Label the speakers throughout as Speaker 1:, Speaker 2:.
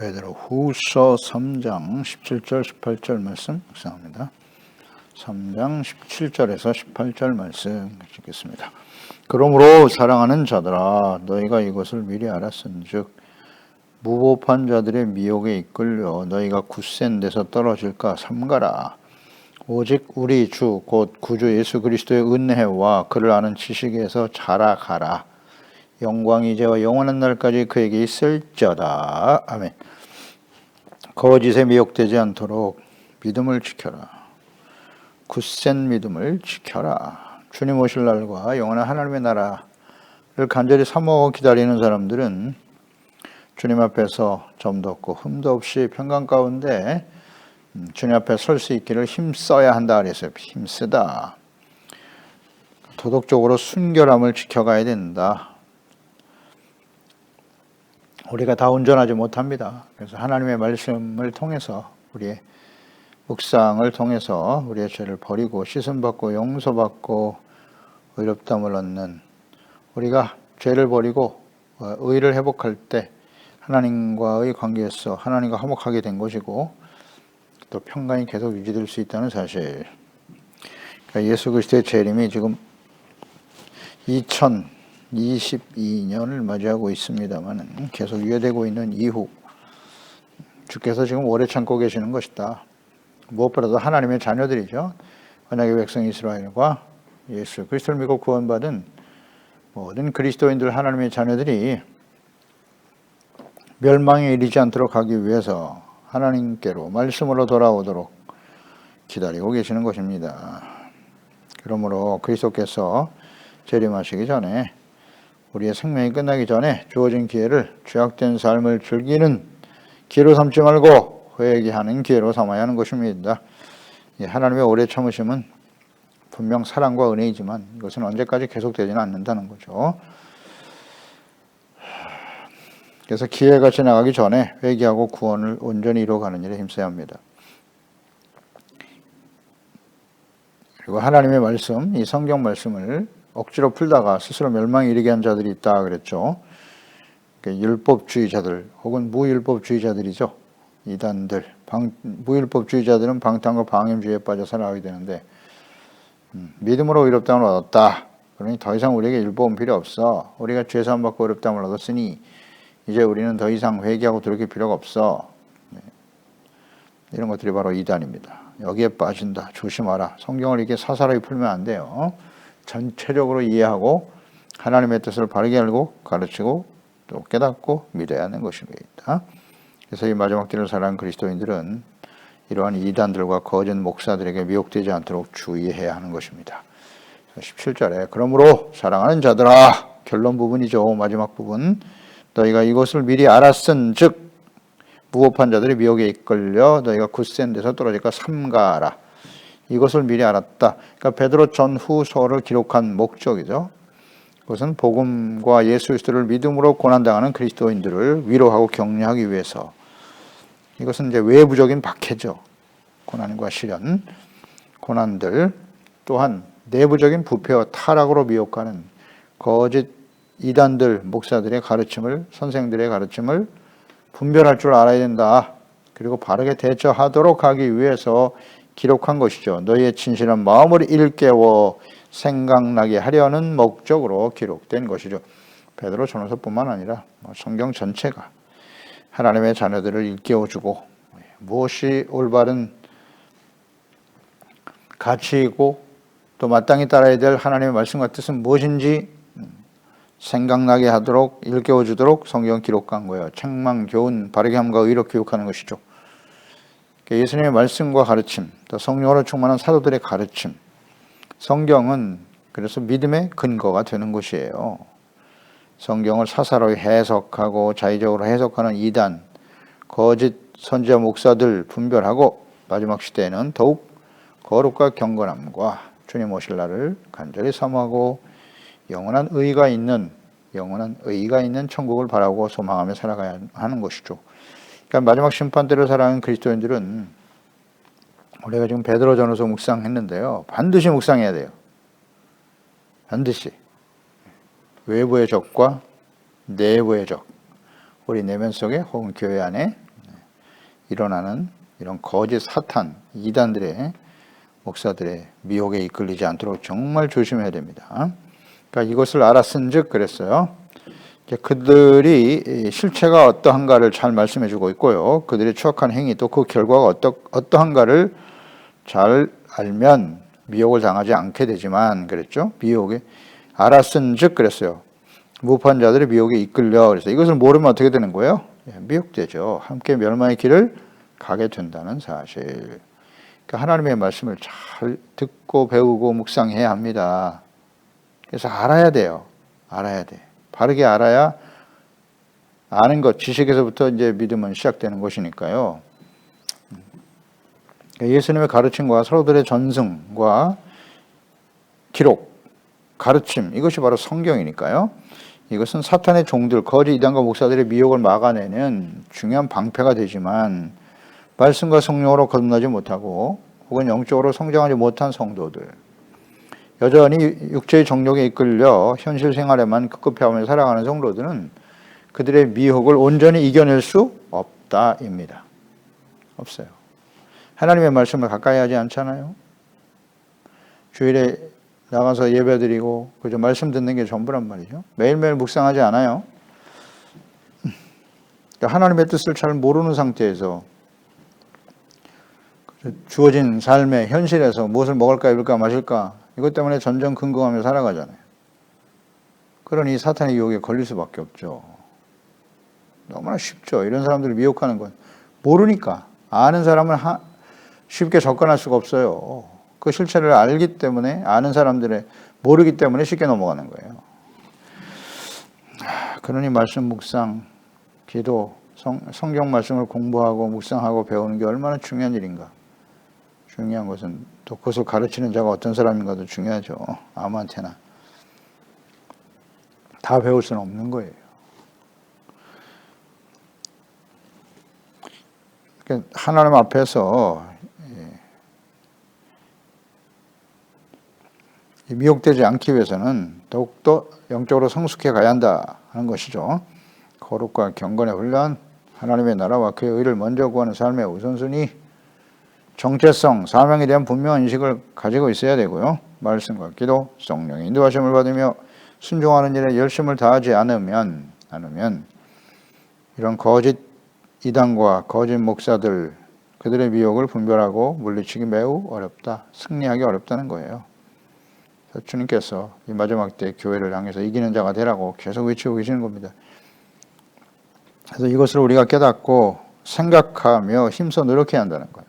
Speaker 1: 베드로 후서 3장 17절 18절 말씀 묵상합니다. 3장 17절에서 18절 말씀 읽겠습니다. 그러므로 사랑하는 자들아 너희가 이것을 미리 알았은즉 무법한 자들의 미혹에 이끌려 너희가 굳센 데서 떨어질까 삼가라. 오직 우리 주 곧 구주 예수 그리스도의 은혜와 그를 아는 지식에서 자라가라. 영광이 이제와 영원한 날까지 그에게 있을지어다. 아멘. 거짓에 미혹되지 않도록 믿음을 지켜라. 굳센 믿음을 지켜라. 주님 오실 날과 영원한 하나님의 나라를 간절히 사모하고 기다리는 사람들은 주님 앞에서 점도 없고 흠도 없이 평강 가운데 주님 앞에 설 수 있기를 힘써야 한다 그랬어요. 힘쓰다. 도덕적으로 순결함을 지켜가야 된다. 우리가 다 온전하지 못합니다. 그래서 하나님의 말씀을 통해서 우리의 묵상을 통해서 우리의 죄를 버리고 씻음받고 용서받고 의롭다함을 얻는 우리가 죄를 버리고 의를 회복할 때 하나님과의 관계에서 하나님과 화목하게 된 것이고 또 평강이 계속 유지될 수 있다는 사실. 그러니까 예수 그리스도의 재림이 지금 2022년을 맞이하고 있습니다만 계속 유예되고 있는 이후 주께서 지금 오래 참고 계시는 것이다. 무엇보다도 하나님의 자녀들이죠. 언약의 백성 이스라엘과 예수 그리스도를 믿고 구원받은 모든 그리스도인들 하나님의 자녀들이 멸망에 이르지 않도록 하기 위해서 하나님께로 말씀으로 돌아오도록 기다리고 계시는 것입니다. 그러므로 그리스도께서 재림하시기 전에 우리의 생명이 끝나기 전에 주어진 기회를 죄악된 삶을 즐기는 기회로 삼지 말고 회개하는 기회로 삼아야 하는 것입니다. 하나님의 오래 참으심은 분명 사랑과 은혜이지만 이것은 언제까지 계속되지는 않는다는 거죠. 그래서 기회가 지나가기 전에 회개하고 구원을 온전히 이루어가는 일에 힘써야 합니다. 그리고 하나님의 말씀, 이 성경 말씀을 억지로 풀다가 스스로 멸망에 이르게 한 자들이 있다 그랬죠. 율법주의자들 혹은 무율법주의자들이죠. 이단들, 무율법주의자들은 방탕과 방임주의에 빠져 살아가게 되는데 믿음으로 의롭다함을 얻었다. 그러니 더 이상 우리에게 율법은 필요 없어. 우리가 죄사함 받고 의롭다함을 얻었으니 이제 우리는 더 이상 회개하고 돌이킬 필요가 없어. 이런 것들이 바로 이단입니다. 여기에 빠진다. 조심하라. 성경을 이렇게 사사로이 풀면 안 돼요. 전체적으로 이해하고 하나님의 뜻을 바르게 알고 가르치고 또 깨닫고 믿어야 하는 것입니다. 그래서 이 마지막 때를 살아가는 그리스도인들은 이러한 이단들과 거짓 목사들에게 미혹되지 않도록 주의해야 하는 것입니다. 17절에 그러므로 사랑하는 자들아, 결론 부분이죠. 마지막 부분. 너희가 이것을 미리 알았은즉 무법한 자들이 미혹에 이끌려 너희가 굳센 데서 떨어질까 삼가라. 이것을 미리 알았다. 그러니까 베드로 전후서를 기록한 목적이죠. 그것은 복음과 예수 그리스도를 믿음으로 고난당하는 그리스도인들을 위로하고 격려하기 위해서. 이것은 이제 외부적인 박해죠. 고난과 시련, 고난들 또한 내부적인 부패와 타락으로 미혹하는 거짓 이단들, 목사들의 가르침을, 선생들의 가르침을 분별할 줄 알아야 된다. 그리고 바르게 대처하도록 하기 위해서 기록한 것이죠. 너희의 진실한 마음을 일깨워 생각나게 하려는 목적으로 기록된 것이죠. 베드로 전후서뿐만 아니라 성경 전체가 하나님의 자녀들을 일깨워주고 무엇이 올바른 가치이고 또 마땅히 따라야 될 하나님의 말씀과 뜻은 무엇인지 생각나게 하도록 일깨워주도록 성경 기록한 거예요. 책망, 교훈, 바르게 함과 의로 교육하는 것이죠. 예수님의 말씀과 가르침, 또 성령으로 충만한 사도들의 가르침, 성경은 그래서 믿음의 근거가 되는 것이에요. 성경을 사사로이 해석하고 자의적으로 해석하는 이단, 거짓 선지자 목사들 분별하고 마지막 시대에는 더욱 거룩과 경건함과 주님 오실 날을 간절히 사모하고 영원한 의가 있는 천국을 바라고 소망하며 살아가야 하는 것이죠. 그러니까 마지막 심판 때를 살아가는 그리스도인들은 우리가 지금 베드로 전후서 묵상했는데요. 반드시 묵상해야 돼요. 반드시. 외부의 적과 내부의 적. 우리 내면 속에 혹은 교회 안에 일어나는 이런 거짓 사탄, 이단들의 목사들의 미혹에 이끌리지 않도록 정말 조심해야 됩니다. 그러니까 이것을 알았은즉 그랬어요. 그들이 실체가 어떠한가를 잘 말씀해 주고 있고요. 그들의 추악한 행위 또 그 결과가 어떠한가를 잘 알면 미혹을 당하지 않게 되지만 그랬죠. 미혹에 알았은즉 그랬어요. 무파한 자들의 미혹에 이끌려. 그래서 이것을 모르면 어떻게 되는 거예요? 미혹되죠. 함께 멸망의 길을 가게 된다는 사실. 그러니까 하나님의 말씀을 잘 듣고 배우고 묵상해야 합니다. 그래서 알아야 돼요. 알아야 돼. 바르게 알아야 아는 것, 지식에서부터 이제 믿음은 시작되는 것이니까요. 예수님의 가르침과 서로들의 전승과 기록, 가르침, 이것이 바로 성경이니까요. 이것은 사탄의 종들, 거짓 이단과 목사들의 미혹을 막아내는 중요한 방패가 되지만 말씀과 성령으로 거듭나지 못하고 혹은 영적으로 성장하지 못한 성도들, 여전히 육체의 정욕에 이끌려 현실 생활에만 급급해하며 살아가는 성도들은 그들의 미혹을 온전히 이겨낼 수 없다입니다. 없어요. 하나님의 말씀을 가까이 하지 않잖아요. 주일에 나가서 예배드리고 그저 말씀 듣는 게 전부란 말이죠. 매일매일 묵상하지 않아요. 하나님의 뜻을 잘 모르는 상태에서 주어진 삶의 현실에서 무엇을 먹을까 입을까 마실까 이것 때문에 전전긍긍하며 살아가잖아요. 그러니 사탄의 유혹에 걸릴 수밖에 없죠. 너무나 쉽죠. 이런 사람들을 미혹하는 건 모르니까. 아는 사람은 쉽게 접근할 수가 없어요. 그 실체를 알기 때문에 아는 사람들의 모르기 때문에 쉽게 넘어가는 거예요. 그러니 말씀 묵상, 기도, 성경 말씀을 공부하고 묵상하고 배우는 게 얼마나 중요한 일인가. 중요한 것은 또 그것을 가르치는 자가 어떤 사람인가도 중요하죠. 아무한테나. 다 배울 수는 없는 거예요. 하나님 앞에서 미혹되지 않기 위해서는 더욱더 영적으로 성숙해 가야 한다는 것이죠. 거룩과 경건의 훈련, 하나님의 나라와 그의 의를 먼저 구하는 삶의 우선순위, 정체성, 사명에 대한 분명한 인식을 가지고 있어야 되고요. 말씀과 기도, 성령의 인도하심을 받으며 순종하는 일에 열심을 다하지 않으면 이런 거짓 이단과 거짓 목사들, 그들의 미혹을 분별하고 물리치기 매우 어렵다, 승리하기 어렵다는 거예요. 주님께서 이 마지막 때 교회를 향해서 이기는 자가 되라고 계속 외치고 계시는 겁니다. 그래서 이것을 우리가 깨닫고 생각하며 힘써 노력해야 한다는 거예요.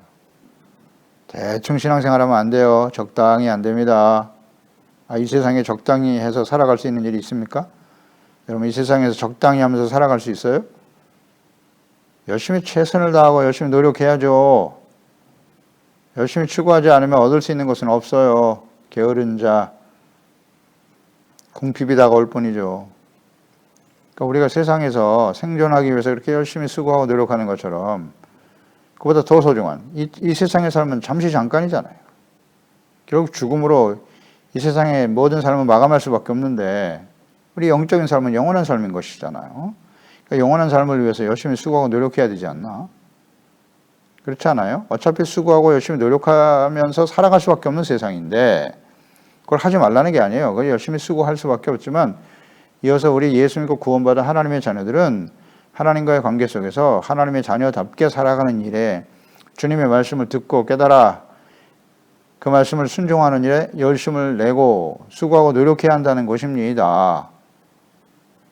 Speaker 1: 대충 신앙생활하면 안 돼요. 적당히 안 됩니다. 이 세상에 적당히 해서 살아갈 수 있는 일이 있습니까? 여러분 이 세상에서 적당히 하면서 살아갈 수 있어요? 열심히 최선을 다하고 열심히 노력해야죠. 열심히 추구하지 않으면 얻을 수 있는 것은 없어요. 게으른 자, 궁핍이 다가올 뿐이죠. 그러니까 우리가 세상에서 생존하기 위해서 이렇게 열심히 수고하고 노력하는 것처럼 그보다 더 소중한 이 세상의 삶은 잠시 잠깐이잖아요. 결국 죽음으로 이 세상의 모든 삶을 마감할 수밖에 없는데 우리 영적인 삶은 영원한 삶인 것이잖아요. 그러니까 영원한 삶을 위해서 열심히 수고하고 노력해야 되지 않나? 그렇지 않아요? 어차피 수고하고 열심히 노력하면서 살아갈 수밖에 없는 세상인데 그걸 하지 말라는 게 아니에요. 그걸 열심히 수고할 수밖에 없지만 이어서 우리 예수 믿고 구원받은 하나님의 자녀들은 하나님과의 관계 속에서 하나님의 자녀답게 살아가는 일에 주님의 말씀을 듣고 깨달아 그 말씀을 순종하는 일에 열심을 내고 수고하고 노력해야 한다는 것입니다.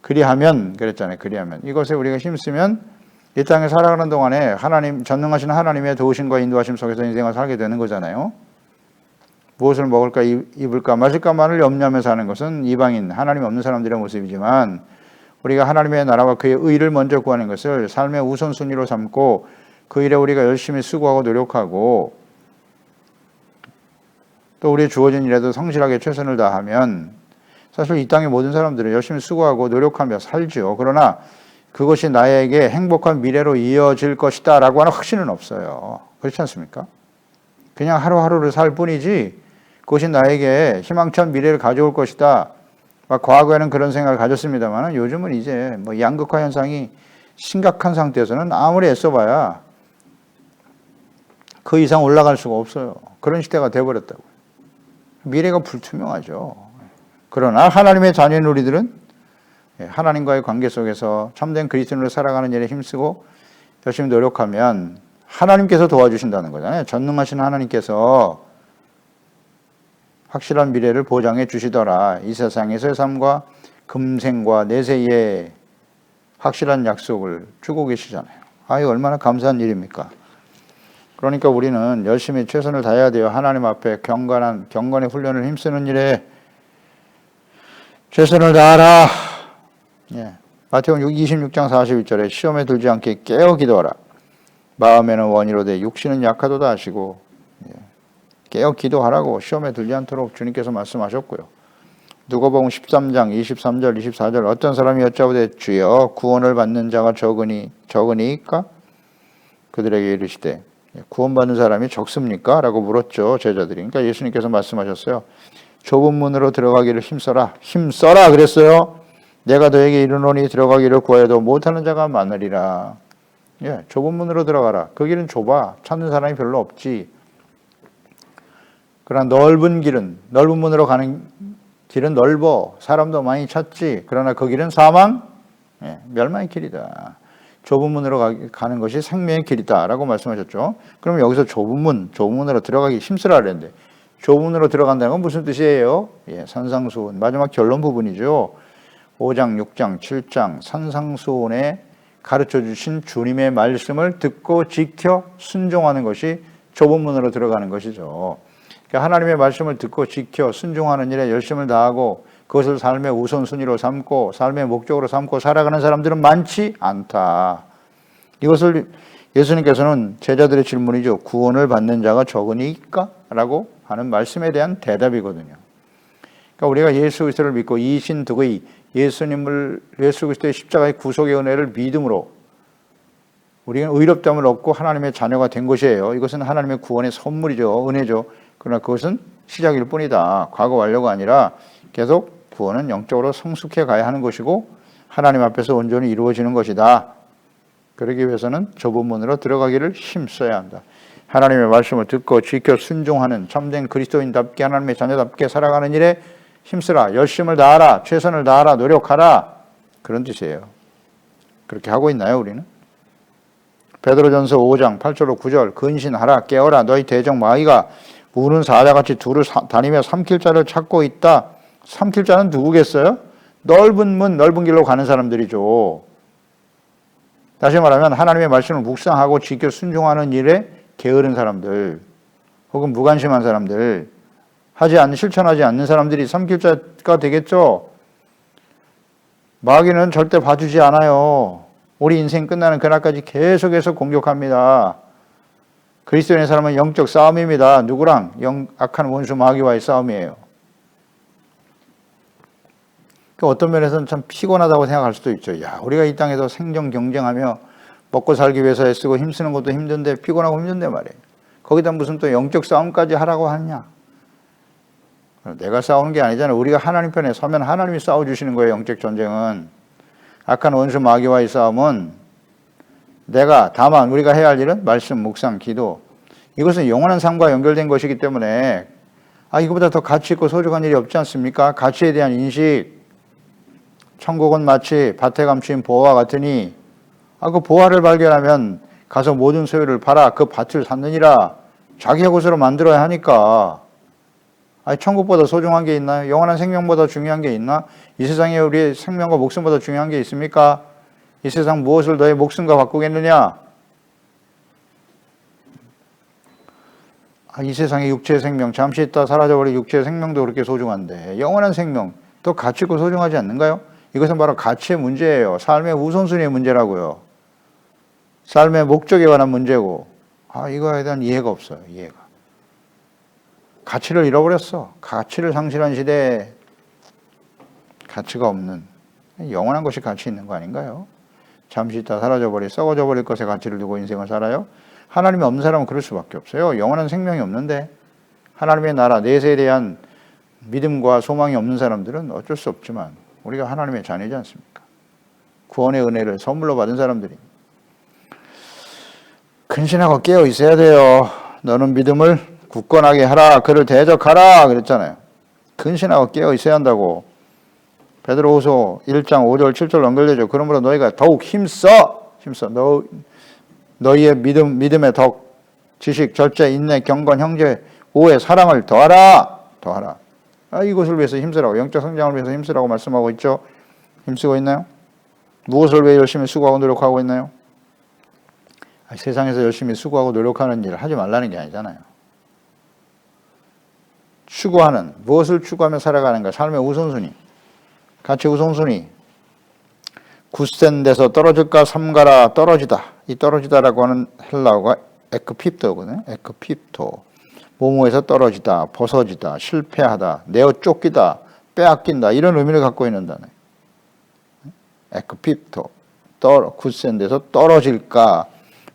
Speaker 1: 그리하면 그랬잖아요. 그리하면 이것에 우리가 힘쓰면 이 땅에 살아가는 동안에 하나님 전능하신 하나님의 도우심과 인도하심 속에서 인생을 살게 되는 거잖아요. 무엇을 먹을까 입을까 마실까만을 염려하면서 사는 것은 이방인 하나님 없는 사람들의 모습이지만 우리가 하나님의 나라와 그의 의를 먼저 구하는 것을 삶의 우선순위로 삼고 그 일에 우리가 열심히 수고하고 노력하고 또 우리의 주어진 일에도 성실하게 최선을 다하면 사실 이 땅의 모든 사람들은 열심히 수고하고 노력하며 살죠. 그러나 그것이 나에게 행복한 미래로 이어질 것이다 라고 하는 확신은 없어요. 그렇지 않습니까? 그냥 하루하루를 살 뿐이지 그것이 나에게 희망찬 미래를 가져올 것이다. 과거에는 그런 생각을 가졌습니다만 요즘은 이제 양극화 현상이 심각한 상태에서는 아무리 애써봐야 그 이상 올라갈 수가 없어요. 그런 시대가 돼버렸다고요. 미래가 불투명하죠. 그러나 하나님의 자녀인 우리들은 하나님과의 관계 속에서 참된 그리스도인으로 살아가는 일에 힘쓰고 열심히 노력하면 하나님께서 도와주신다는 거잖아요. 전능하신 하나님께서 확실한 미래를 보장해 주시더라. 이 세상에서의 삶과 금생과 내세의 확실한 약속을 주고 계시잖아요. 아유, 얼마나 감사한 일입니까? 그러니까 우리는 열심히 최선을 다해야 돼요. 하나님 앞에 경건의 훈련을 힘쓰는 일에 최선을 다하라. 예. 마태복음 26장 41절에 시험에 들지 않게 깨어 기도하라. 마음에는 원이로되 육신은 약하도다 하시고, 깨어 기도하라고 시험에 들지 않도록 주님께서 말씀하셨고요. 누가복음 13장 23절 24절 어떤 사람이 여짜오되 주여 구원을 받는 자가 적으니까? 그들에게 이르시되 구원받는 사람이 적습니까? 라고 물었죠. 제자들이. 그러니까 예수님께서 말씀하셨어요. 좁은 문으로 들어가기를 힘써라. 힘써라 그랬어요. 내가 너에게 이르노니 들어가기를 구하여도 못하는 자가 많으리라. 예, 좁은 문으로 들어가라. 그 길은 좁아. 찾는 사람이 별로 없지. 그러나 넓은 문으로 가는 길은 넓어. 사람도 많이 찾지. 그러나 그 길은 사망, 멸망의 길이다. 좁은 문으로 가는 것이 생명의 길이다. 라고 말씀하셨죠. 그러면 여기서 좁은 문으로 들어가기 힘쓰라 그랬는데, 좁은 문으로 들어간다는 건 무슨 뜻이에요? 산상수훈. 마지막 결론 부분이죠. 5장, 6장, 7장 산상수훈에 가르쳐 주신 주님의 말씀을 듣고 지켜 순종하는 것이 좁은 문으로 들어가는 것이죠. 그러니까 하나님의 말씀을 듣고 지켜 순종하는 일에 열심을 다하고 그것을 삶의 우선순위로 삼고 삶의 목적으로 삼고 살아가는 사람들은 많지 않다. 이것을 예수님께서는 제자들의 질문이죠. 구원을 받는 자가 적으니까? 라고 하는 말씀에 대한 대답이거든요. 그러니까 우리가 예수 그리스도를 믿고 이신득의 예수 그리스도의 십자가의 구속의 은혜를 믿음으로 우리는 의롭다함을 얻고 하나님의 자녀가 된 것이에요. 이것은 하나님의 구원의 선물이죠. 은혜죠. 그러나 그것은 시작일 뿐이다. 과거 완료가 아니라 계속 구원은 영적으로 성숙해 가야 하는 것이고 하나님 앞에서 온전히 이루어지는 것이다. 그러기 위해서는 좁은 문으로 들어가기를 힘써야 한다. 하나님의 말씀을 듣고 지켜 순종하는 참된 그리스도인답게 하나님의 자녀답게 살아가는 일에 힘쓰라. 열심을 다하라. 최선을 다하라. 노력하라. 그런 뜻이에요. 그렇게 하고 있나요, 우리는? 베드로전서 5장 8절로 9절 근신하라. 깨어라. 너희 대적 마귀가 우는 사자같이 두루 다니며 삼킬 자를 찾고 있다. 삼킬 자는 누구겠어요? 넓은 문, 넓은 길로 가는 사람들이죠. 다시 말하면 하나님의 말씀을 묵상하고 지켜 순종하는 일에 게으른 사람들 혹은 무관심한 사람들 실천하지 않는 사람들이 삼킬 자가 되겠죠. 마귀는 절대 봐주지 않아요. 우리 인생 끝나는 그날까지 계속해서 공격합니다. 그리스도인의 삶은 영적 싸움입니다. 누구랑? 악한 원수 마귀와의 싸움이에요. 어떤 면에서는 참 피곤하다고 생각할 수도 있죠. 야, 우리가 이 땅에서 생존 경쟁하며 먹고 살기 위해서 애쓰고 힘쓰는 것도 힘든데 피곤하고 힘든데 말이에요. 거기다 무슨 또 영적 싸움까지 하라고 하냐. 내가 싸우는 게 아니잖아요. 우리가 하나님 편에 서면 하나님이 싸워주시는 거예요. 영적 전쟁은. 악한 원수 마귀와의 싸움은 다만 우리가 해야 할 일은 말씀, 묵상, 기도. 이것은 영원한 삶과 연결된 것이기 때문에 이거보다 더 가치 있고 소중한 일이 없지 않습니까? 가치에 대한 인식. 천국은 마치 밭에 감추인 보화와 같으니 그 보화를 발견하면 가서 모든 소유를 팔아 그 밭을 샀느니라. 자기의 것으로 만들어야 하니까. 천국보다 소중한 게 있나요? 영원한 생명보다 중요한 게 있나? 이 세상에 우리의 생명과 목숨보다 중요한 게 있습니까? 이 세상 무엇을 너의 목숨과 바꾸겠느냐? 이 세상의 육체의 생명, 잠시 있다 사라져버릴 육체의 생명도 그렇게 소중한데 영원한 생명 더 가치 있고 소중하지 않는가요? 이것은 바로 가치의 문제예요. 삶의 우선순위의 문제라고요. 삶의 목적에 관한 문제고 이거에 대한 이해가 없어요. 이해가. 가치를 잃어버렸어. 가치를 상실한 시대에 가치가 없는 영원한 것이 가치 있는 거 아닌가요? 잠시 있다 썩어져 버릴 것에 가치를 두고 인생을 살아요? 하나님이 없는 사람은 그럴 수밖에 없어요. 영원한 생명이 없는데 하나님의 나라, 내세에 대한 믿음과 소망이 없는 사람들은 어쩔 수 없지만 우리가 하나님의 자녀이지 않습니까? 구원의 은혜를 선물로 받은 사람들이 근신하고 깨어 있어야 돼요. 너는 믿음을 굳건하게 하라. 그를 대적하라. 그랬잖아요. 근신하고 깨어 있어야 한다고. 베드로후서 1장 5절 7절 연결되죠. 그러므로 너희가 더욱 힘써. 너희의 믿음의 덕, 지식, 절제, 인내, 경건, 형제, 오해, 사랑을 더하라. 이것을 위해서 힘쓰라고. 영적 성장을 위해서 힘쓰라고 말씀하고 있죠. 힘쓰고 있나요? 무엇을 위해 열심히 수고하고 노력하고 있나요? 세상에서 열심히 수고하고 노력하는 일을 하지 말라는 게 아니잖아요. 무엇을 추구하며 살아가는가? 삶의 우선순위, 가치 우선순위. 굳센 데서 떨어질까 삼가라. 떨어지다. 이 떨어지다라고 하는 헬라어가 에크핍토거든요. 에크핍토. 모모에서 떨어지다, 벗어지다, 실패하다, 내어 쫓기다, 빼앗긴다, 이런 의미를 갖고 있는 단어예요. 에크핍토. 굳센 데서 떨어질까.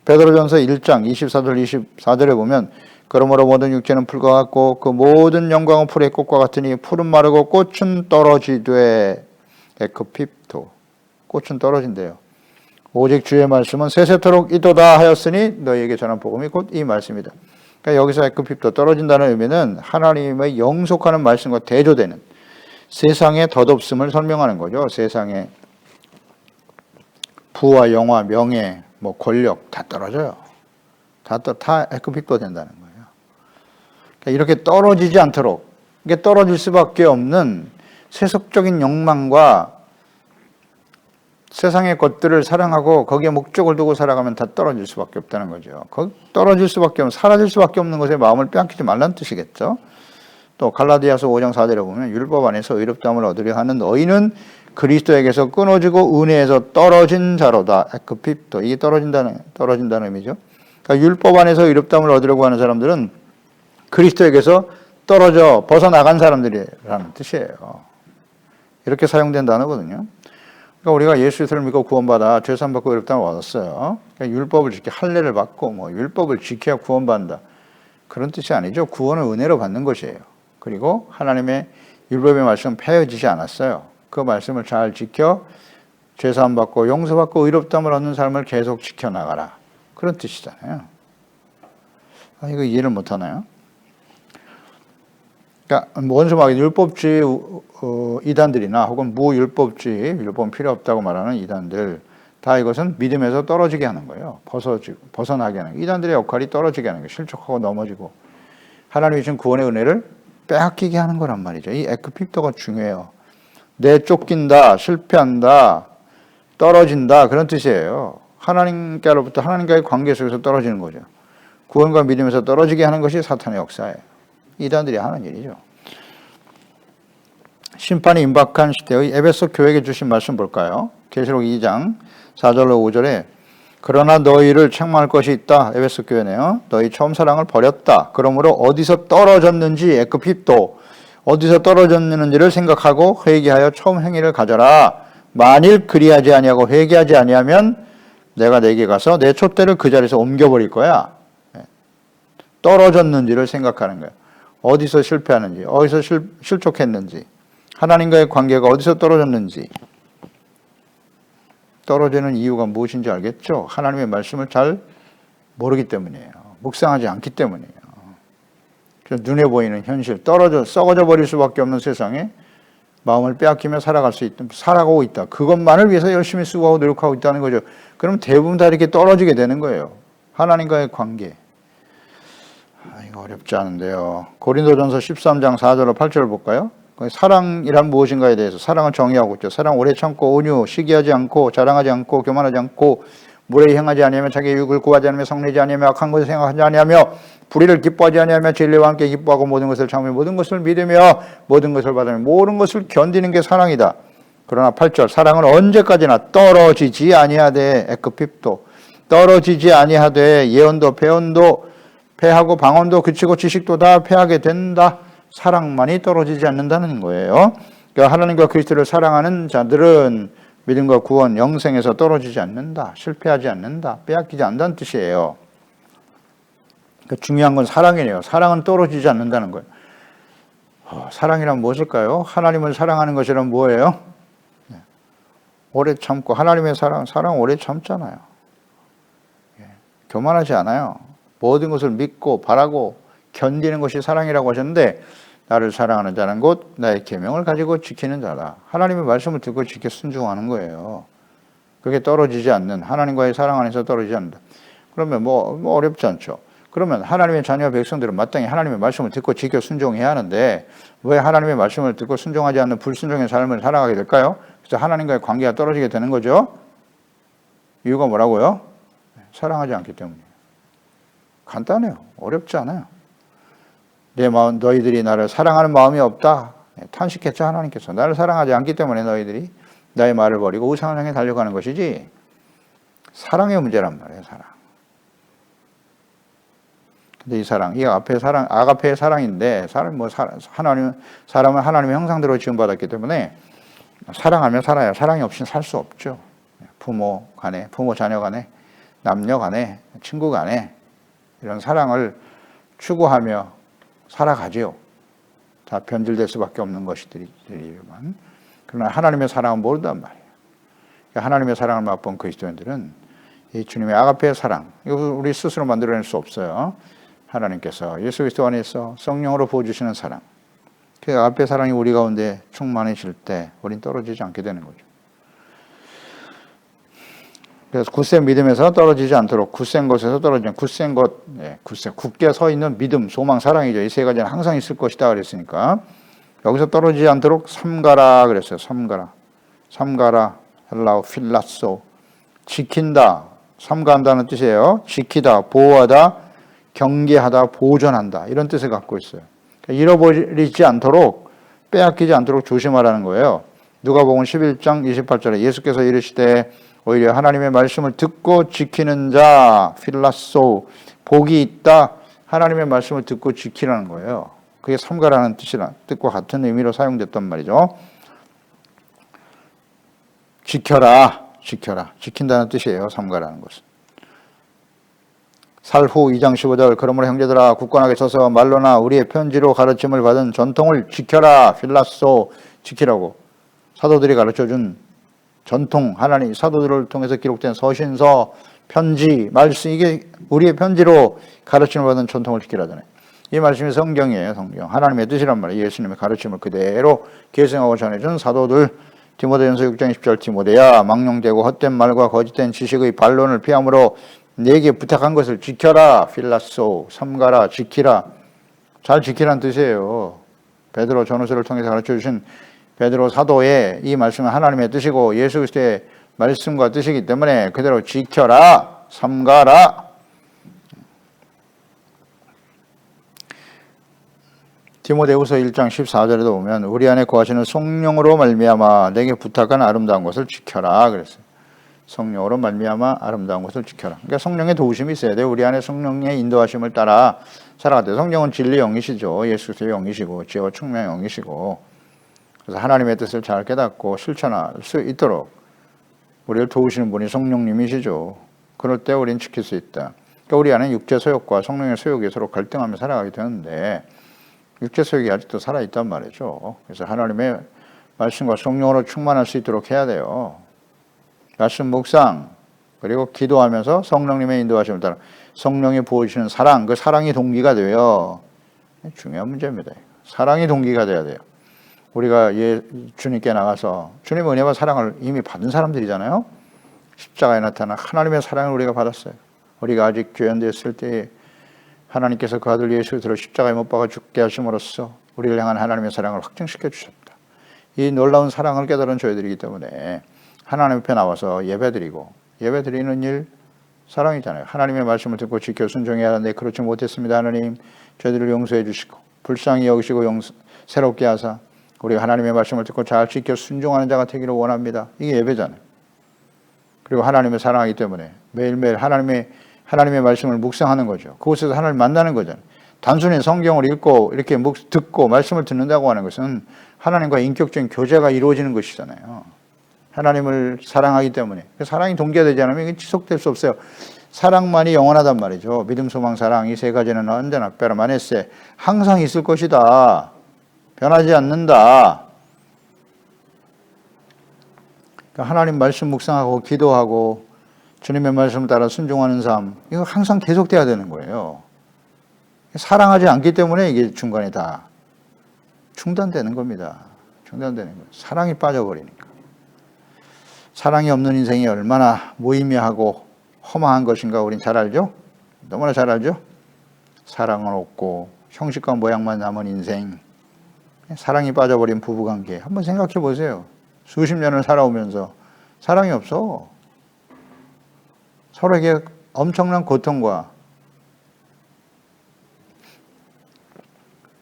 Speaker 1: 베드로전서 1장 24절 24절에 보면 그러므로 모든 육체는 풀과 같고 그 모든 영광은 풀의 꽃과 같으니 풀은 마르고 꽃은 떨어지되. 에크핍토. 꽃은 떨어진대요. 오직 주의 말씀은 세세토록 있도다 하였으니 너희에게 전한 복음이 곧 이 말씀이다. 그러니까 여기서 에크핍토, 떨어진다는 의미는 하나님의 영속하는 말씀과 대조되는 세상의 덧없음을 설명하는 거죠. 세상의 부와 영화, 명예, 권력 다 떨어져요. 다 에크핍토 된다는 거예요. 그러니까 이렇게 떨어지지 않도록, 이게 떨어질 수밖에 없는 세속적인 욕망과 세상의 것들을 사랑하고 거기에 목적을 두고 살아가면 다 떨어질 수밖에 없다는 거죠. 떨어질 수밖에 없는, 사라질 수밖에 없는 것에 마음을 빼앗기지 말라는 뜻이겠죠. 또 갈라디아서 5장 4절에 보면 율법 안에서 의롭다함을 얻으려 하는 너희는 그리스도에게서 끊어지고 은혜에서 떨어진 자로다. 에크핍토. 이게 떨어진다는 의미죠. 그러니까 율법 안에서 의롭다함을 얻으려고 하는 사람들은 그리스도에게서 떨어져 벗어나간 사람들이라는 뜻이에요. 이렇게 사용된 단어거든요. 그러니까 우리가 예수를 믿고 구원받아 죄사함 받고 의롭다함을 얻었어요. 그러니까 율법을 지켜 할례를 받고 율법을 지켜야 구원받는다. 그런 뜻이 아니죠. 구원은 은혜로 받는 것이에요. 그리고 하나님의 율법의 말씀은 폐해지지 않았어요. 그 말씀을 잘 지켜 죄사함 받고 용서받고 의롭다함을 얻는 삶을 계속 지켜나가라. 그런 뜻이잖아요. 이거 이해를 못하나요? 그러니까 원수마귀 율법주의 이단들이나 혹은 무율법주의, 율법은 필요 없다고 말하는 이단들, 다 이것은 믿음에서 떨어지게 하는 거예요. 벗어나게 하는 거예요. 이단들의 역할이 떨어지게 하는 거예요. 실족하고 넘어지고 하나님이 주신 구원의 은혜를 빼앗기게 하는 거란 말이죠. 이 에크핍토가 중요해요. 내쫓긴다, 실패한다, 떨어진다, 그런 뜻이에요. 하나님께로부터 하나님과의 관계 속에서 떨어지는 거죠. 구원과 믿음에서 떨어지게 하는 것이 사탄의 역사예요. 이단들이 하는 일이죠. 심판이 임박한 시대의 에베소 교회에게 주신 말씀 볼까요? 계시록 2장 4절로 5절에 그러나 너희를 책망할 것이 있다. 에베소 교회네요. 너희 처음 사랑을 버렸다. 그러므로 어디서 떨어졌는지 에크핍토, 어디서 떨어졌는지를 생각하고 회개하여 처음 행위를 가져라. 만일 그리하지 아니하고 회개하지 아니하면 내가 내게 가서 내 촛대를 그 자리에서 옮겨버릴 거야. 떨어졌는지를 생각하는 거예요. 어디서 실패하는지, 어디서 실족했는지, 하나님과의 관계가 어디서 떨어졌는지. 떨어지는 이유가 무엇인지 알겠죠? 하나님의 말씀을 잘 모르기 때문이에요. 묵상하지 않기 때문이에요. 눈에 보이는 현실, 썩어져 버릴 수밖에 없는 세상에 마음을 빼앗기며 살아가고 있다. 그것만을 위해서 열심히 수고하고 노력하고 있다는 거죠. 그럼 대부분 다 이렇게 떨어지게 되는 거예요. 하나님과의 관계. 이거 어렵지 않은데요. 고린도전서 13장 4절로 8절을 볼까요? 사랑이란 무엇인가에 대해서 사랑을 정의하고 있죠. 사랑 오래 참고 온유, 시기하지 않고 자랑하지 않고 교만하지 않고 무례히 행하지 아니하며 자기의 유익을 구하지 않으며 성내지 아니하며 악한 것을 생각하지 아니하며 불의를 기뻐하지 아니하며 진리와 함께 기뻐하고 모든 것을 참으며 모든 것을 믿으며 모든 것을 받으며 모든 것을 견디는 게 사랑이다. 그러나 8절 사랑은 언제까지나 떨어지지 아니하되 에크핍토 떨어지지 아니하되 예언도 배언도 패하고 방언도 그치고 지식도 다 패하게 된다. 사랑만이 떨어지지 않는다는 거예요. 그러니까 하나님과 그리스도를 사랑하는 자들은 믿음과 구원, 영생에서 떨어지지 않는다. 실패하지 않는다. 빼앗기지 않는다는 뜻이에요. 그러니까 중요한 건 사랑이에요. 사랑은 떨어지지 않는다는 거예요. 사랑이란 무엇일까요? 하나님을 사랑하는 것이란 뭐예요? 오래 참고 하나님의 사랑 오래 참잖아요. 교만하지 않아요. 모든 것을 믿고 바라고 견디는 것이 사랑이라고 하셨는데 나를 사랑하는 자는 곧 나의 계명을 가지고 지키는 자다. 하나님의 말씀을 듣고 지켜 순종하는 거예요. 그게 떨어지지 않는 하나님과의 사랑 안에서 떨어지지 않는다. 그러면 뭐 어렵지 않죠. 그러면 하나님의 자녀 백성들은 마땅히 하나님의 말씀을 듣고 지켜 순종해야 하는데 왜 하나님의 말씀을 듣고 순종하지 않는 불순종의 삶을 살아가게 될까요? 그래서 하나님과의 관계가 떨어지게 되는 거죠. 이유가 뭐라고요? 사랑하지 않기 때문이에요. 간단해요. 어렵지 않아요. 내 마음, 너희들이 나를 사랑하는 마음이 없다. 탄식했죠, 하나님께서. 나를 사랑하지 않기 때문에 너희들이 나의 말을 버리고 우상을 향해 달려가는 것이지 사랑의 문제란 말이에요, 사랑. 근데 이 사랑, 이 앞에 사랑, 아가페의 사랑인데, 사람은 하나님의 형상대로 지음받았기 때문에 사랑하면 살아야 사랑이 없이는 살 수 없죠. 부모 간에, 부모 자녀 간에, 남녀 간에, 친구 간에 이런 사랑을 추구하며 살아가지요. 다 변질될 수밖에 없는 것이지만 그러나 하나님의 사랑은 모른단 말이에요. 하나님의 사랑을 맛본 그리스도인들은 이 주님의 아가페의 사랑, 이거 우리 스스로 만들어낼 수 없어요. 하나님께서 예수 그리스도 안에서 성령으로 부어주시는 사랑, 그 아가페의 사랑이 우리 가운데 충만해질 때 우린 떨어지지 않게 되는 거죠. 그래서 굳센 믿음에서 떨어지지 않도록 굳센 것에서 떨어지는 굳센 것, 굳게 서 있는 믿음, 소망, 사랑이죠. 이 세 가지는 항상 있을 것이다 그랬으니까 여기서 떨어지지 않도록 삼가라 그랬어요. 삼가라 헬라어 필라소, 지킨다, 삼가한다는 뜻이에요. 지키다, 보호하다, 경계하다, 보존한다 이런 뜻을 갖고 있어요. 그러니까 잃어버리지 않도록, 빼앗기지 않도록 조심하라는 거예요. 누가복음 11장 28절에 예수께서 이르시되 오히려 하나님의 말씀을 듣고 지키는 자, 필라소, 복이 있다. 하나님의 말씀을 듣고 지키라는 거예요. 그게 삼가라는 뜻과 같은 의미로 사용됐단 말이죠. 지켜라, 지킨다는 뜻이에요. 삼가라는 것은. 살후 2장 15절 그러므로 형제들아 굳건하게 서서 말로나 우리의 편지로 가르침을 받은 전통을 지켜라. 필라소, 지키라고. 사도들이 가르쳐준 전통, 하나님 사도들을 통해서 기록된 서신서, 편지, 말씀, 이게 우리의 편지로 가르침을 받은 전통을 지키라잖아요. 이 말씀이 성경이에요. 성경. 하나님의 뜻이란 말이에요. 예수님의 가르침을 그대로 계승하고 전해준 사도들. 디모데전서 6장 10절 디모데야 망령되고 헛된 말과 거짓된 지식의 반론을 피함으로 내게 부탁한 것을 지켜라. 필라소, 삼가라, 지키라. 잘 지키라는 뜻이에요. 베드로 전후서를 통해서 가르쳐주신 베드로 사도의 이 말씀은 하나님의 뜻이고 예수 그리스도의 말씀과 뜻이기 때문에 그대로 지켜라, 삼가라. 디모데후서 1장 14절에도 보면 우리 안에 거하시는 성령으로 말미암아 내게 부탁한 아름다운 것을 지켜라 그랬어요. 성령으로 말미암아 아름다운 것을 지켜라. 그러니까 성령의 도우심이 있어야 돼요. 우리 안에 성령의 인도하심을 따라 살아갈 때 성령은 진리 영이시죠. 예수 그리스도의 영이시고 지혜와 충만의 영이시고 그래서 하나님의 뜻을 잘 깨닫고 실천할 수 있도록 우리를 도우시는 분이 성령님이시죠. 그럴 때 우리는 지킬 수 있다. 그러니까 우리 안에 육체 소욕과 성령의 소욕이 서로 갈등하며 살아가게 되는데 육체 소욕이 아직도 살아있단 말이죠. 그래서 하나님의 말씀과 성령으로 충만할 수 있도록 해야 돼요. 말씀 묵상 그리고 기도하면서 성령님의 인도하심을 따라 성령이 부어주시는 사랑, 그 사랑이 동기가 돼요. 중요한 문제입니다. 사랑이 동기가 돼야 돼요. 우리가 주님께 나가서 주님의 은혜와 사랑을 이미 받은 사람들이잖아요. 십자가에 나타난 하나님의 사랑을 우리가 받았어요. 우리가 아직 죄인되었을 때 하나님께서 그 아들 예수 그리스도를 십자가에 못 박아 죽게 하심으로써 우리를 향한 하나님의 사랑을 확증시켜 주셨다. 이 놀라운 사랑을 깨달은 저희들이기 때문에 하나님 앞에 나와서 예배드리는 일 사랑이잖아요. 하나님의 말씀을 듣고 지켜 순종해야 하는데 그렇지 못했습니다. 하나님 저희들을 용서해 주시고 불쌍히 여기시고 새롭게 하사 우리가 하나님의 말씀을 듣고 잘 지켜 순종하는 자가 되기를 원합니다. 이게 예배잖아요. 그리고 하나님의 사랑하기 때문에 매일매일 하나님의 말씀을 묵상하는 거죠. 그곳에서 하나님을 만나는 거잖아요. 단순히 성경을 읽고 이렇게 듣고 말씀을 듣는다고 하는 것은 하나님과 인격적인 교제가 이루어지는 것이잖아요. 하나님을 사랑하기 때문에. 사랑이 동기가 되지 않으면 이게 지속될 수 없어요. 사랑만이 영원하단 말이죠. 믿음, 소망, 사랑 이 세 가지는 언제나 베라마네세 항상 있을 것이다. 변하지 않는다. 그러니까 하나님 말씀 묵상하고 기도하고 주님의 말씀을 따라 순종하는 삶, 이거 항상 계속돼야 되는 거예요. 사랑하지 않기 때문에 이게 중간에 다 중단되는 겁니다. 중단되는 거예요. 사랑이 빠져버리니까. 사랑이 없는 인생이 얼마나 무의미하고 허망한 것인가 우린 잘 알죠? 너무나 잘 알죠? 사랑은 없고 형식과 모양만 남은 인생, 사랑이 빠져버린 부부관계 한번 생각해 보세요. 수십 년을 살아오면서 사랑이 없어. 서로에게 엄청난 고통과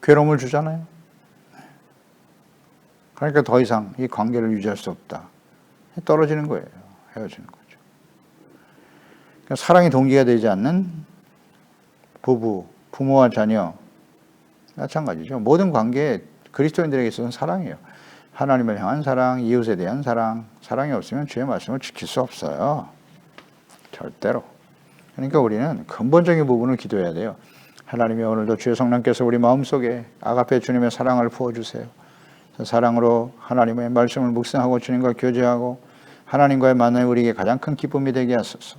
Speaker 1: 괴로움을 주잖아요. 그러니까 더 이상 이 관계를 유지할 수 없다. 떨어지는 거예요. 헤어지는 거죠. 그러니까 사랑이 동기가 되지 않는 부부, 부모와 자녀 마찬가지죠. 모든 관계에 그리스도인들에게 있어서는 사랑이에요. 하나님을 향한 사랑, 이웃에 대한 사랑, 사랑이 없으면 주의 말씀을 지킬 수 없어요. 절대로. 그러니까 우리는 근본적인 부분을 기도해야 돼요. 하나님이 오늘도 주의 성령께서 우리 마음속에 아가페 주님의 사랑을 부어주세요. 사랑으로 하나님의 말씀을 묵상하고 주님과 교제하고 하나님과의 만남이 우리에게 가장 큰 기쁨이 되게 하소서.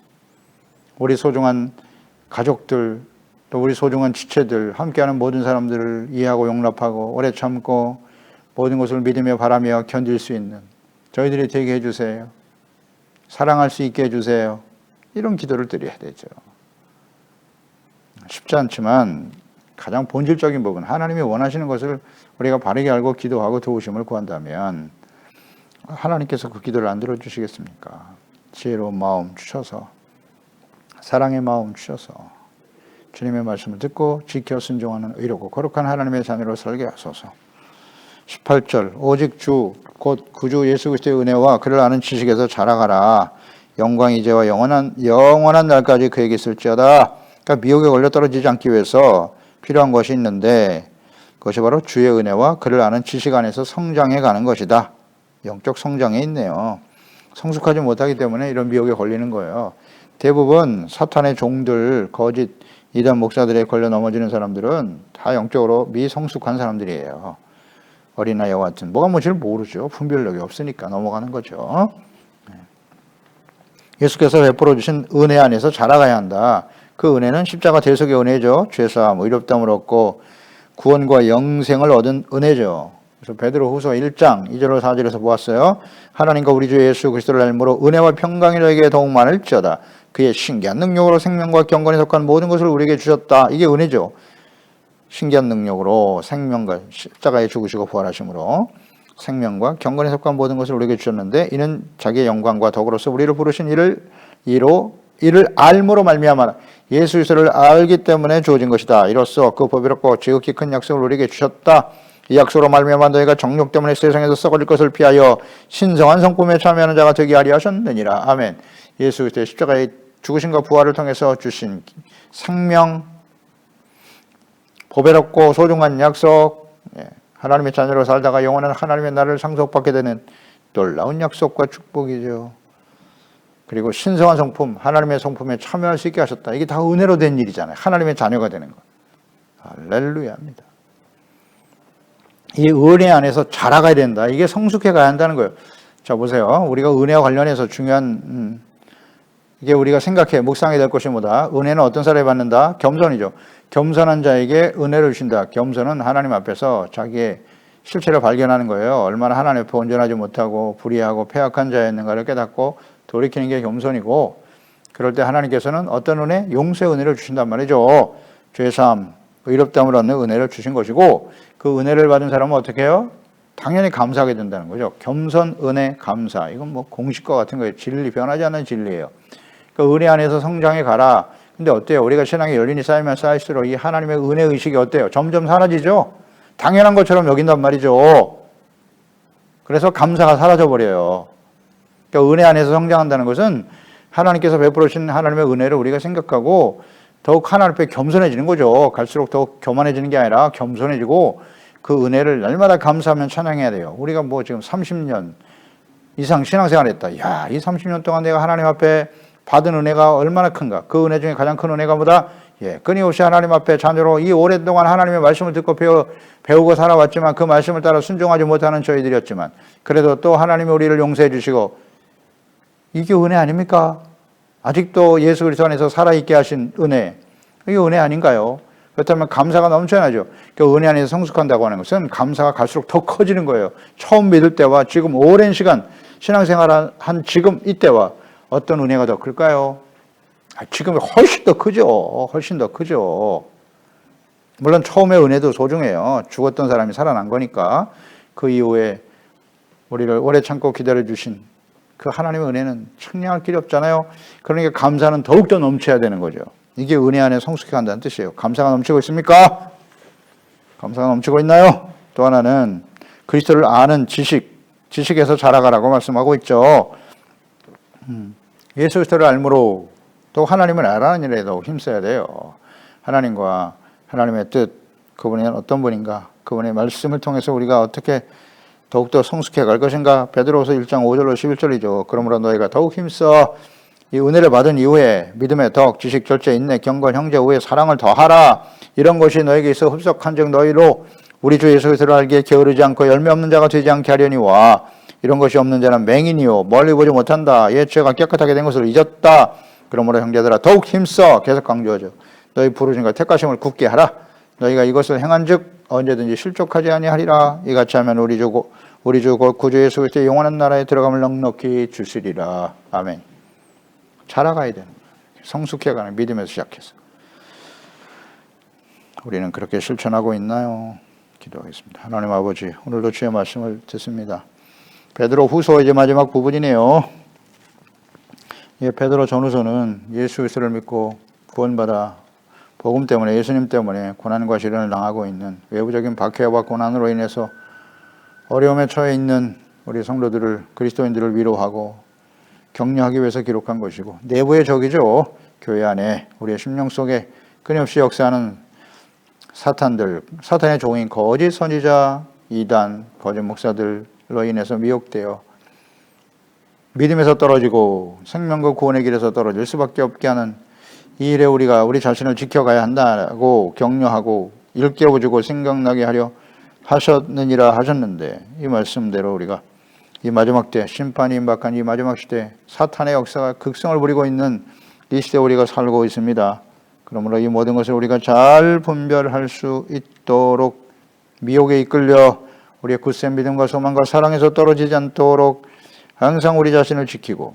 Speaker 1: 우리 소중한 가족들, 또 우리 소중한 지체들, 함께하는 모든 사람들을 이해하고 용납하고 오래 참고 모든 것을 믿으며 바라며 견딜 수 있는 저희들이 되게 해주세요. 사랑할 수 있게 해주세요. 이런 기도를 드려야 되죠. 쉽지 않지만 가장 본질적인 부분, 하나님이 원하시는 것을 우리가 바르게 알고 기도하고 도우심을 구한다면 하나님께서 그 기도를 안 들어주시겠습니까? 지혜로운 마음 주셔서, 사랑의 마음 주셔서 주님의 말씀을 듣고 지켜 순종하는 의롭고 거룩한 하나님의 자녀로 살게 하소서. 18절 오직 주 곧 구주 예수 그리스도의 은혜와 그를 아는 지식에서 자라가라. 영광이 이제와 영원한 날까지 그에게 있을지어다. 그러니까 미혹에 걸려 떨어지지 않기 위해서 필요한 것이 있는데 그것이 바로 주의 은혜와 그를 아는 지식 안에서 성장해 가는 것이다. 영적 성장에 있네요. 성숙하지 못하기 때문에 이런 미혹에 걸리는 거예요. 대부분 사탄의 종들, 거짓 이단 목사들에 걸려 넘어지는 사람들은 다 영적으로 미성숙한 사람들이에요. 어린아이와 같은 뭐가 뭔지를 모르죠. 분별력이 없으니까 넘어가는 거죠. 예수께서 베풀어 주신 은혜 안에서 자라가야 한다. 그 은혜는 십자가 대속의 은혜죠. 죄사함, 의롭다함을 얻고 구원과 영생을 얻은 은혜죠. 그래서 베드로후서 1장 2절로 4절에서 보았어요. 하나님과 우리 주 예수 그리스도를 알므로 은혜와 평강이 너에게 더욱 많을지어다. 그의 신기한 능력으로 생명과 경건에 속한 모든 것을 우리에게 주셨다. 이게 은혜죠. 신기한 능력으로 생명과 십자가에 죽으시고 부활하심으로 생명과 경건에 속한 모든 것을 우리에게 주셨는데 이는 자기의 영광과 덕으로서 우리를 부르신 이를 알므로 말미암아 예수 그리스도를 알기 때문에 주어진 것이다. 이로써 그 보배롭고 지극히 큰 약속을 우리에게 주셨다. 이 약속으로 말미암아 너희가 정욕 때문에 세상에서 썩어질 것을 피하여 신성한 성품에 참여하는 자가 되게 하리 하셨느니라. 아멘. 예수 그리스도의 십자가의 죽으심과 부활을 통해서 주신 생명, 보배롭고 소중한 약속, 하나님의 자녀로 살다가 영원한 하나님의 나라를 상속받게 되는 놀라운 약속과 축복이죠. 그리고 신성한 성품, 하나님의 성품에 참여할 수 있게 하셨다. 이게 다 은혜로 된 일이잖아요. 하나님의 자녀가 되는 것. 할렐루야입니다. 이 은혜 안에서 자라가야 된다. 이게 성숙해 가야 한다는 거예요. 자, 보세요. 우리가 은혜와 관련해서 중요한 이게 우리가 묵상해야 될 것이 뭐다? 은혜는 어떤 사람이 받는다? 겸손이죠. 겸손한 자에게 은혜를 주신다. 겸손은 하나님 앞에서 자기의 실체를 발견하는 거예요. 얼마나 하나님 앞에 온전하지 못하고 불의하고 패악한 자였는가를 깨닫고 돌이키는 게 겸손이고, 그럴 때 하나님께서는 어떤 은혜? 용서의 은혜를 주신단 말이죠. 죄사함, 의롭다함을 얻는 은혜를 주신 것이고, 그 은혜를 받은 사람은 어떻게 해요? 당연히 감사하게 된다는 거죠. 겸손, 은혜, 감사. 이건 뭐 공식과 같은 거예요. 진리, 변하지 않는 진리예요. 그 은혜 안에서 성장해 가라. 근데 어때요? 우리가 신앙의 연륜이 쌓이면 쌓일수록 이 하나님의 은혜 의식이 어때요? 점점 사라지죠? 당연한 것처럼 여긴단 말이죠. 그래서 감사가 사라져 버려요. 그러니까 은혜 안에서 성장한다는 것은 하나님께서 베풀어 주신 하나님의 은혜를 우리가 생각하고 더욱 하나님 앞에 겸손해지는 거죠. 갈수록 더욱 교만해지는 게 아니라 겸손해지고 그 은혜를 날마다 감사하면 찬양해야 돼요. 우리가 뭐 지금 30년 이상 신앙생활 했다. 야, 이 30년 동안 내가 하나님 앞에 받은 은혜가 얼마나 큰가. 그 은혜 중에 가장 큰 은혜가 뭐다? 끊임없이 하나님 앞에 자녀로 이 오랫동안 하나님의 말씀을 듣고 배우고 살아왔지만 그 말씀을 따라 순종하지 못하는 저희들이었지만 그래도 또 하나님이 우리를 용서해 주시고, 이게 은혜 아닙니까? 아직도 예수 그리스도 안에서 살아있게 하신 은혜, 이게 은혜 아닌가요? 그렇다면 감사가 넘쳐나죠. 그 은혜 안에서 성숙한다고 하는 것은 감사가 갈수록 더 커지는 거예요. 처음 믿을 때와 지금 오랜 시간 신앙생활 한 지금 이때와 어떤 은혜가 더 클까요? 지금이 훨씬 더 크죠. 훨씬 더 크죠. 물론 처음의 은혜도 소중해요. 죽었던 사람이 살아난 거니까. 그 이후에 우리를 오래 참고 기다려주신 그 하나님의 은혜는 측량할 길이 없잖아요. 그러니까 감사는 더욱더 넘쳐야 되는 거죠. 이게 은혜 안에 성숙해 간다는 뜻이에요. 감사가 넘치고 있습니까? 감사가 넘치고 있나요? 또 하나는 그리스도를 아는 지식에서 자라가라고 말씀하고 있죠. 예수 그리스도를 알므로 또 하나님을 알아는 일에 더욱 힘써야 돼요. 하나님과 하나님의 뜻, 그분이 어떤 분인가, 그분의 말씀을 통해서 우리가 어떻게 더욱더 성숙해 갈 것인가. 베드로후서 1장 5절로 11절이죠. 그러므로 너희가 더욱 힘써 이 은혜를 받은 이후에 믿음의 덕, 지식, 절제, 인내, 경건, 형제, 우애, 사랑을 더하라. 이런 것이 너에게 있어 흡족한즉 너희로 우리 주 예수 그리스도를 알기에 게으르지 않고 열매 없는 자가 되지 않게 하려니와 이런 것이 없는 자는 맹인이요 멀리 보지 못한다. 옛 죄가 깨끗하게 된 것을 잊었다. 그러므로 형제들아 더욱 힘써. 계속 강조하죠. 너희 부르심과 택하심을 굳게 하라. 너희가 이것을 행한즉 언제든지 실족하지 아니하리라. 이같이 하면 우리 주 구주 예수 그리스도의 영원한 나라에 들어감을 넉넉히 주시리라. 아멘. 자라가야 되는 거예요. 성숙해가는 믿음에서 시작해서. 우리는 그렇게 실천하고 있나요? 기도하겠습니다. 하나님 아버지, 오늘도 주의 말씀을 듣습니다. 베드로 후서 이제 마지막 부분이네요. 베드로 전후서는 예수 그리스도를 믿고 구원받아 복음 때문에, 예수님 때문에 고난과 시련을 당하고 있는 외부적인 박해와 고난으로 인해서 어려움에 처해 있는 우리 성도들을, 그리스도인들을 위로하고 격려하기 위해서 기록한 것이고, 내부의 적이죠. 교회 안에 우리의 심령 속에 끊임없이 역사하는 사탄의 종인 거짓 선지자, 이단, 거짓 목사들로 인해서 미혹되어 믿음에서 떨어지고 생명과 구원의 길에서 떨어질 수밖에 없게 하는 이 일에 우리가 우리 자신을 지켜가야 한다고 격려하고 일깨워주고 생각나게 하려 하셨느니라 하셨는데, 이 말씀대로 우리가 이 마지막 때, 심판이 임박한 이 마지막 시대, 사탄의 역사가 극성을 부리고 있는 이 시대에 우리가 살고 있습니다. 그러므로 이 모든 것을 우리가 잘 분별할 수 있도록 미혹에 이끌려 우리의 굳센 믿음과 소망과 사랑에서 떨어지지 않도록 항상 우리 자신을 지키고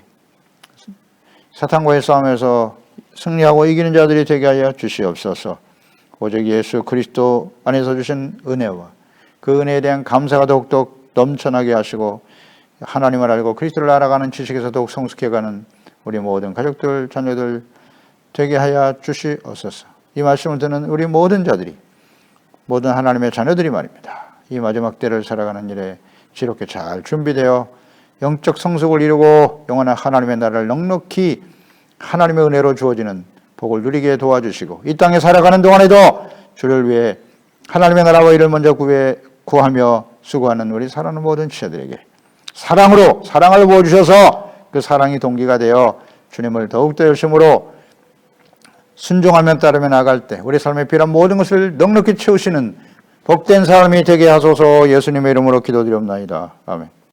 Speaker 1: 사탄과의 싸움에서 승리하고 이기는 자들이 되게 하여 주시옵소서. 오직 예수 그리스도 안에서 주신 은혜와 그 은혜에 대한 감사가 더욱더 넘쳐나게 하시고 하나님을 알고 그리스도를 알아가는 지식에서 더욱 성숙해가는 우리 모든 가족들, 자녀들 되게 하여 주시옵소서. 이 말씀을 듣는 우리 모든 자들이, 모든 하나님의 자녀들이 말입니다. 이 마지막 때를 살아가는 일에 지롭게 잘 준비되어 영적 성숙을 이루고 영원한 하나님의 나라를 넉넉히 하나님의 은혜로 주어지는 복을 누리게 도와주시고, 이 땅에 살아가는 동안에도 주를 위해 하나님의 나라와 일을 먼저 구하며 수고하는 우리 사랑하는 모든 지체들에게 사랑을 부어주셔서 그 사랑이 동기가 되어 주님을 더욱더 열심으로 순종하며 따르며 나아갈 때 우리 삶에 필요한 모든 것을 넉넉히 채우시는 복된 사람이 되게 하소서. 예수님의 이름으로 기도드리옵나이다. 아멘.